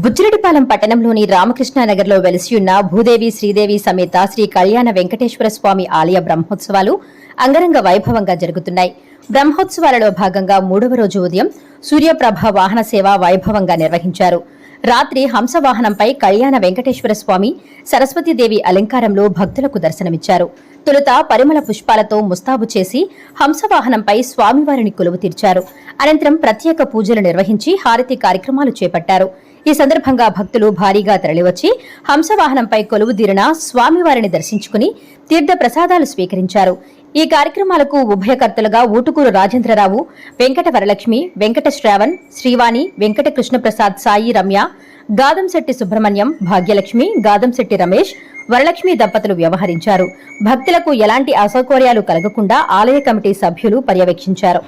బుజ్జిరెడ్డిపాలెం పట్టణంలోని రామకృష్ణానగర్లో వెలిసియున్న భూదేవి శ్రీదేవి సమేత శ్రీ కళ్యాణ వెంకటేశ్వర స్వామి ఆలయ బ్రహ్మోత్సవాలు అంగరంగ వైభవంగా జరుగుతున్నాయి. బ్రహ్మోత్సవాలలో భాగంగా 3వ రోజు ఉదయం సూర్యప్రభ వాహన సేవ వైభవంగా నిర్వహించారు. రాత్రి హంసవాహనంపై కళ్యాణ వెంకటేశ్వర స్వామి సరస్వతీదేవి అలంకారంలో భక్తులకు దర్శనమిచ్చారు. తొలుత పరిమళ పుష్పాలతో ముస్తాబు చేసి హంసవాహనంపై స్వామివారిని కొలువు తీర్చారు. అనంతరం ప్రత్యేక పూజలు నిర్వహించి హారతి కార్యక్రమాలు చేపట్టారు. ఈ సందర్భంగా భక్తులు భారీగా తరలివచ్చి హంసవాహనంపై కొలువుదీరిన స్వామివారిని దర్శించుకుని తీర్థ ప్రసాదాలు స్వీకరించారు. ఈ కార్యక్రమాలకు ఉభయకర్తలుగా ఊటుకూరు రాజేంద్రరావు, వెంకట వరలక్ష్మి, వెంకట శ్రావణ్, శ్రీవాణి, వెంకట కృష్ణప్రసాద్, సాయి రమ్య, గాదంశెట్టి సుబ్రహ్మణ్యం, భాగ్యలక్ష్మి, గాదంశెట్టి రమేష్, వరలక్ష్మి దంపతులు వ్యవహరించారు. భక్తులకు ఎలాంటి అసౌకర్యాలు కలగకుండా ఆలయ కమిటీ సభ్యులు పర్యవేక్షించారు.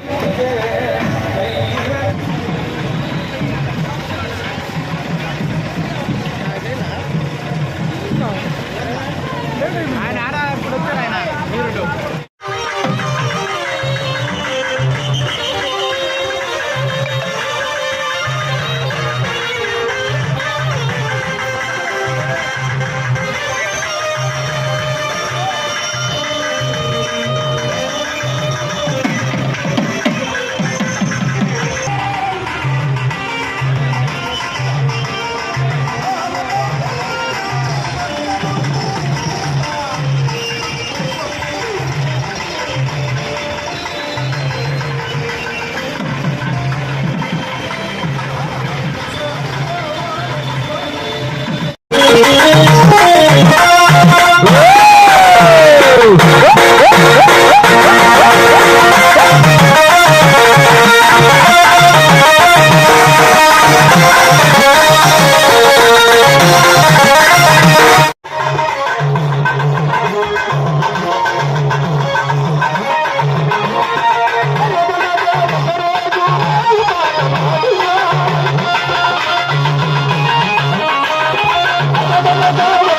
Go!